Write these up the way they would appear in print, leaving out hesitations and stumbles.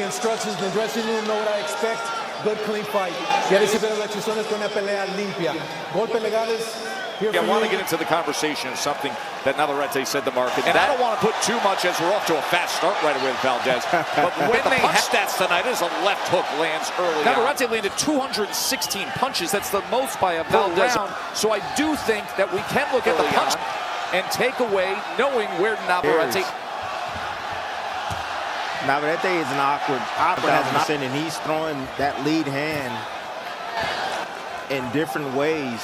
instructions in the dressing room, know what I expect. Good, clean fight. Quieres ver las chizones con una pelea limpia. Golpes legales. I want to get into the conversation of something that Navarrete said to Mark, and I don't want to put too much as we're off to a fast start right away with Valdez. But when they have stats tonight, as a left hook lands early. Navarrete landed 216 punches. That's the most by a Valdez round. So I do think that we can look at the punch and take away knowing where Navarrete. Navarrete is an awkward option, and he's throwing that lead hand in different ways.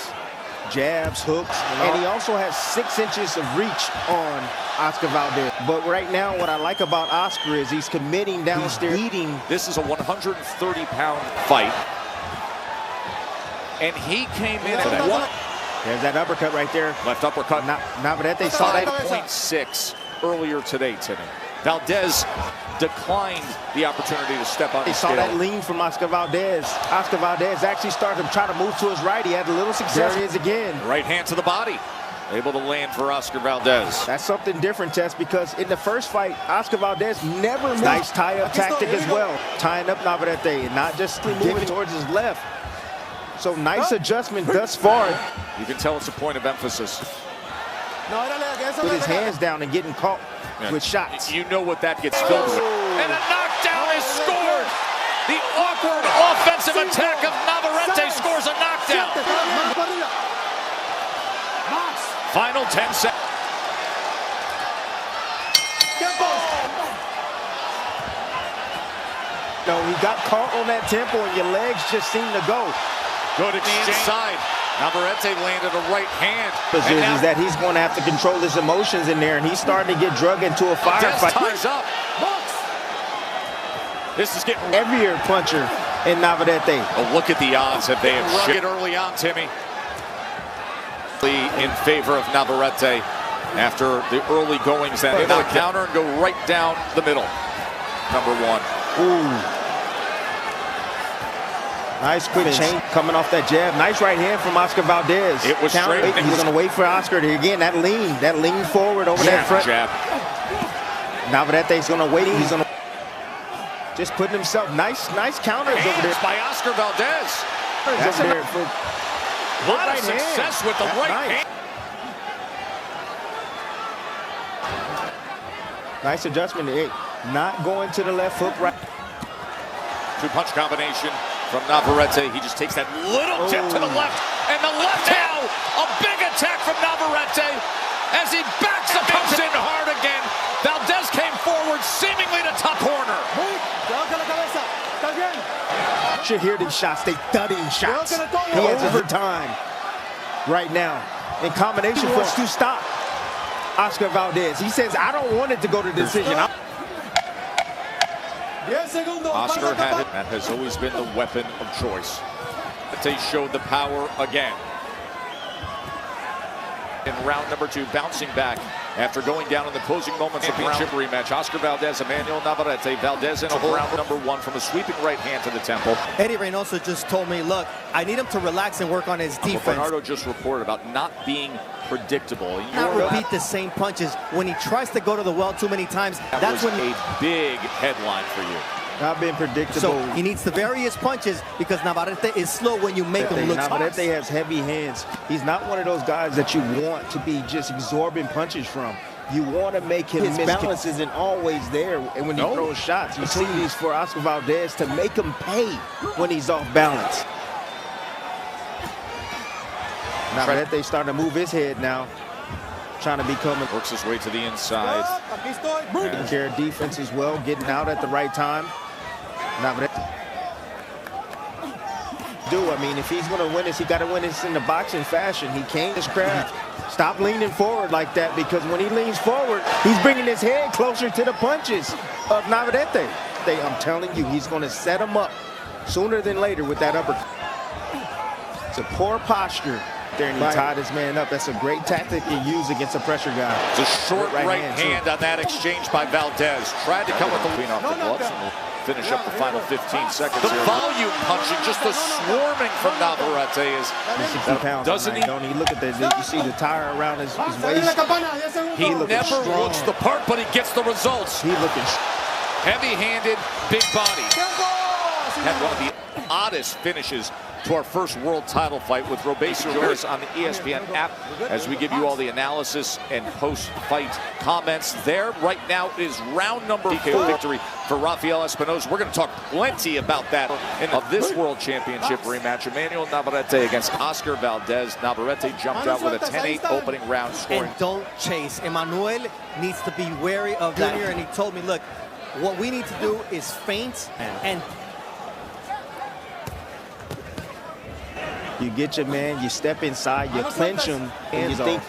Jabs, hooks, and he also has 6 inches of reach on Oscar Valdez. But right now, what I like about Oscar is he's committing downstairs, eating. This is a 130-pound fight, and he came in at that. There's that uppercut right there. Left uppercut. Navarrete saw that. 5.6 earlier today, Timmy. Valdez declined the opportunity to step on the scale. Saw that lean from Oscar Valdez. Oscar Valdez actually started to try to move to his right. He had a little success. There he is again. Right hand to the body. Able to land for Oscar Valdez. That's something different, Tess, because in the first fight, Oscar Valdez never moved. Nice tie-up tactic as well. Tying up Navarrete and not just moving towards his left. So nice adjustment thus far. You can tell it's a point of emphasis. With his hands down and getting caught with shots. You know what that gets filled with. And a knockdown is scored. The awkward offensive attack of Navarrete scores a knockdown. Final 10 seconds. No, he got caught on that tempo and your legs just seem to go. Good inside. Navarrete landed a right hand. Is that he's going to have to control his emotions in there, and he's starting to get drug into a firefight. Ties up. This is getting heavier puncher in Navarrete. Oh, look at the odds that they have shifted early on, Timmy. In favor of Navarrete after the early goings that they knock counter and go right down the middle. Number 1. Ooh. Nice quick chain coming off that jab. Nice right hand from Oscar Valdez. It was straight. He's going to wait for Oscar to, again, that lean forward over that front. Jab. Navarrete's going to wait. He's going to just putting himself nice counters over there. By Oscar Valdez. That's a lot of success with the right hand. Nice adjustment. Not going to the left hook right. 2-punch combination from Navarrete. He just takes that little tip to the left, and the left now, a big attack from Navarrete as he backs the punch in hard again. Valdez came forward, seemingly to top corner. You should hear these shots. They thudding shots. He has overtime right now in combination for us to stop Oscar Valdez. He says, I don't want it to go to decision. Oscar had it. That has always been the weapon of choice. They showed the power again. In round number 2, bouncing back after going down in the closing moments of the championship rematch. Oscar Valdez, Emanuel Navarrete. Valdez in a round number 1 from a sweeping right hand to the temple. Eddie Reynoso just told me, look, I need him to relax and work on his defense. Bernardo just reported about not being predictable. Not repeat the same punches. When he tries to go to the well too many times, that's when a big headline for you. Not being predictable. So he needs the various punches because Navarrete is slow when you make him look fast. Navarrete has heavy hands. He's not one of those guys that you want to be just absorbing punches from. You want to make him miss. His balance isn't always there, and when he throws shots, you see these for Oscar Valdez to make him pay when he's off balance. Navarrete starting to move his head now, trying to become. Works his way to the inside. Taking care of defense as well, getting out at the right time. Navarrete. I mean, if he's going to win this, he got to win this in the boxing fashion. He can't his craft. Stop leaning forward like that, because when he leans forward, he's bringing his head closer to the punches of Navarrete. I'm telling you, he's going to set him up sooner than later with that uppercut. It's a poor posture there, and he tied his man up. That's a great tactic you use against a pressure guy. It's a short right hand on that exchange by Valdez. Tried to come with the lean off the gloves, and we'll finish up the final 15 seconds The here. volume punching, just the swarming from Navarrete is. 60 pounds. Doesn't he? Don't he look at that? You see the tire around his waist? He never looks the part, but he gets the results. He looking. Heavy-handed, big body. Had one of the oddest finishes to our first world title fight with Robeisy Ramirez on the ESPN app as we give you all the analysis and post-fight comments there. Right now is round number 4 victory for Rafael Espinoza. We're going to talk plenty about that of this world championship rematch. Emanuel Navarrete against Oscar Valdez. Navarrete jumped out with a 10-8 opening round scoring. And don't chase. Emanuel needs to be wary of that here, and he told me, look, what we need to do is feint and you get your man, you step inside, you clinch him, and you think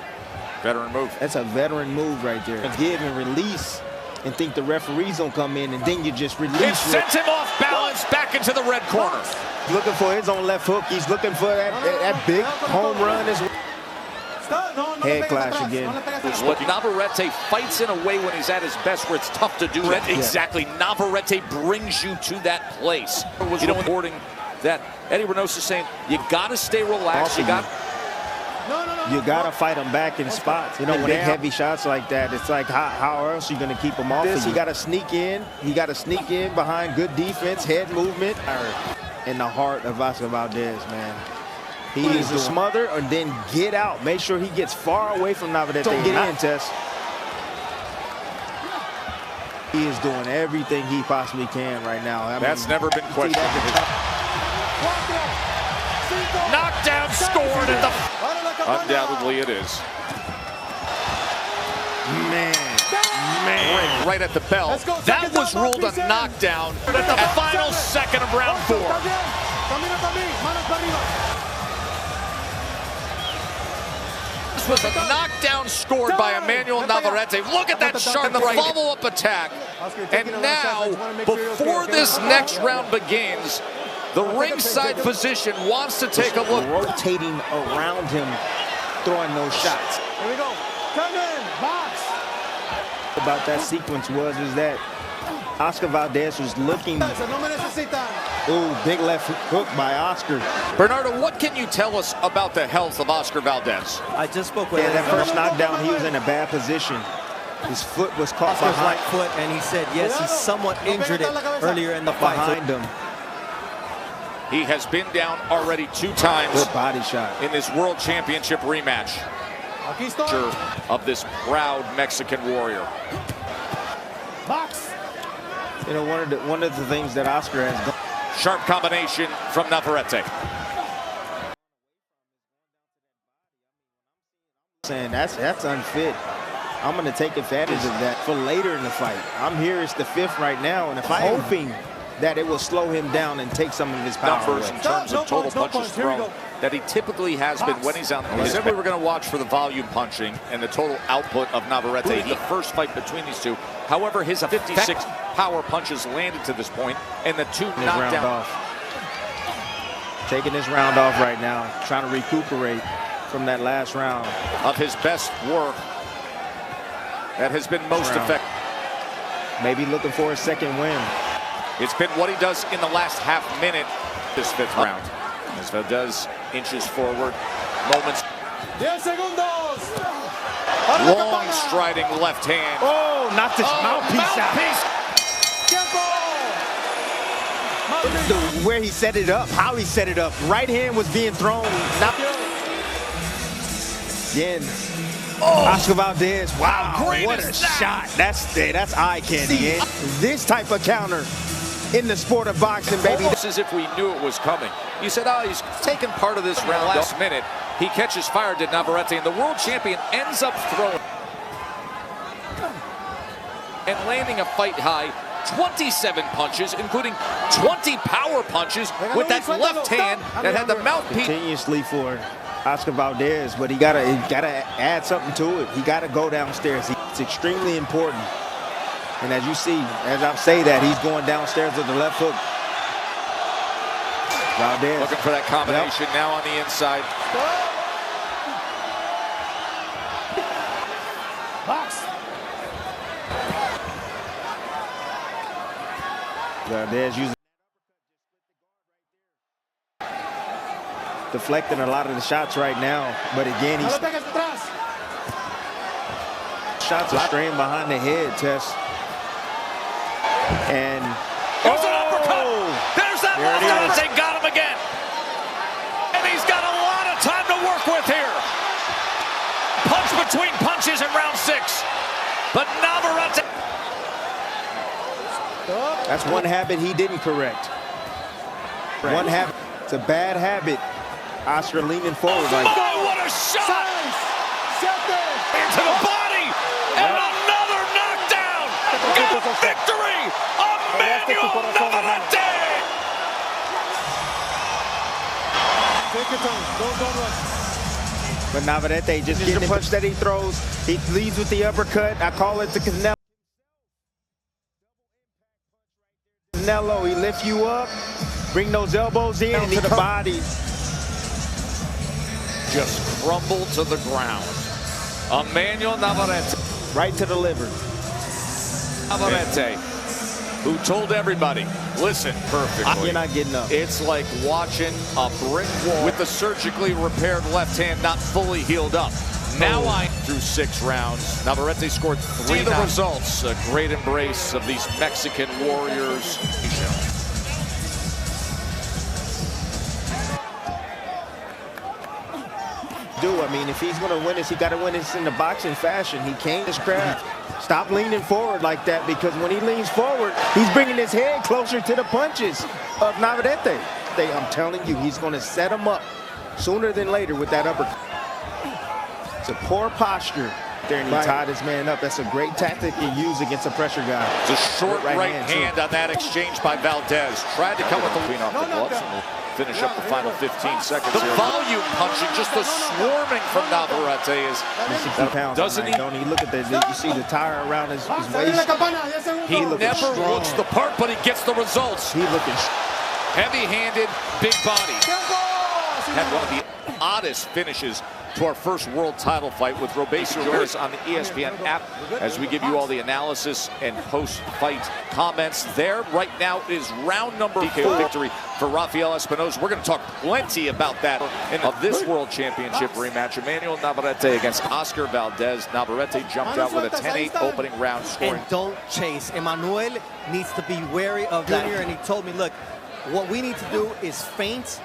veteran move. That's a veteran move right there. Give and release and think the referee's gonna come in, and then you just release. It sent him off balance back into the red corner. Looking for his own left hook. He's looking for that big home run as well. Head clash again. What Navarrete fights in a way when he's at his best where it's tough to do it. Exactly. Navarrete brings you to that place. You know, reporting that Eddie Reynoso is saying you got to stay relaxed. You got to fight them back in spots. You know, when they heavy shots like that, it's like how else are you going to keep them off? You got to sneak in. You got to sneak in behind good defense, head movement. In the heart of Oscar Valdez, man. He needs to smother and then get out. Make sure he gets far away from Navarrete. Don't get in, Tess. He is doing everything he possibly can right now. That's never been questioned. Knockdown scored at the... Undoubtedly it is. Man. Right at the bell. That was ruled a knockdown at the final second of round 4. This was a knockdown scored by Emanuel Navarrete. Look at that shot in the follow-up attack. And now, before this next round begins, the ringside physician wants to take a look. Rotating around him, throwing those shots. Here we go. Come in, box. About that sequence was that Oscar Valdez was looking. Ooh, big left hook by Oscar. Bernardo, what can you tell us about the health of Oscar Valdez? I just spoke with him. That first knockdown, he was in a bad position. His foot was caught behind. Right foot, and he said, yes, he somewhat injured it earlier in the fight. Behind him. He has been down already 2 times. Good body shot. In this World Championship rematch. Of this proud Mexican warrior. Box. You know, one of the things that Oscar has done. Sharp combination from Navarrete. Saying that's unfit. I'm going to take advantage of that for later in the fight. I'm here, it's the 5th right now, and if I'm hoping that it will slow him down and take some of his power numbers in terms of total punches thrown that he typically has been when he's out. We said we were going to watch for the volume punching and the total output of Navarrete in the first fight between these two. However, his 56 power punches landed to this point, and the 2 knockdown. Taking this round off right now, trying to recuperate from that last round. Of his best work that has been most effective. Maybe looking for a second win. It's been what he does in the last half minute this 5th round. As Valdez inches forward, moments. 10 segundos. Long striding left hand. Oh, not this mouthpiece out. Where he set it up, how he set it up. Right hand was being thrown. Again, Oscar Valdez. Wow, what a shot. That's eye candy. This type of counter in the sport of boxing, baby. Almost as if we knew it was coming. You said, oh, he's taking part of this round last minute. He catches fire, did Navarrete, and the world champion ends up throwing and landing a fight high 27 punches, including 20 power punches with that left hand that had the mouthpiece. Continuously for Oscar Valdez, but he gotta add something to it. He gotta go downstairs. It's extremely important. And as you see, as I say that, he's going downstairs with the left hook. Valdez. Looking for that combination now on the inside. Box. Valdez using deflecting a lot of the shots right now, but again, he's shots are straying behind the head, Tess. And there's an uppercut. There's that left arm. They got him again. And he's got a lot of time to work with here. Punch between punches in round 6. But Navarrete. That's one habit he didn't correct. One habit. It's a bad habit. Oscar leaning forward like that. Oh, what a shot! Into the body! And another knockdown! Got victory! Emanuel Navarrete! Take your time. Don't rush. But Navarrete just getting the punch that he throws. He leads with the uppercut. I call it the Canelo. He lifts you up, bring those elbows in to the body. Just crumble to the ground. Emanuel Navarrete. Right to the liver. Navarrete, who told everybody, listen, perfectly. You're not getting up. It's like watching a brick wall with the surgically repaired left hand not fully healed up. Now through 6 rounns. Navarrete scored 3 of the results. A great embrace of these Mexican warriors. I mean, if he's going to win this, he got to win this in the boxing fashion. He can't his craft. Stop leaning forward like that, because when he leans forward, he's bringing his head closer to the punches of Navarrete. I'm telling you, he's going to set him up sooner than later with that uppercut. It's a poor posture there, and he tied his man up. That's a great tactic you use against a pressure guy. It's a short right hand on that exchange by Valdez. Tried to come with the lean off the gloves, and we'll finish up the final 15 seconds here. The volume punching, just the swarming from Navarrete is... 60 pounds doesn't he? Don't he? Look at that. You see the tire around his waist? He never looks the part, but he gets the results. He looking heavy-handed, big body. Had one of the oddest finishes to our first world title fight with Robesi Ramirez on the ESPN app, as we give you all the analysis and post-fight comments there. Right now is round number 4 victory for Rafael Espinoza. We're going to talk plenty about that of this world championship rematch. Emanuel Navarrete against Oscar Valdez. Navarrete jumped out with a 10-8 opening round scoring. And don't chase. Emanuel needs to be wary of that here, and he told me, look, what we need to do is feint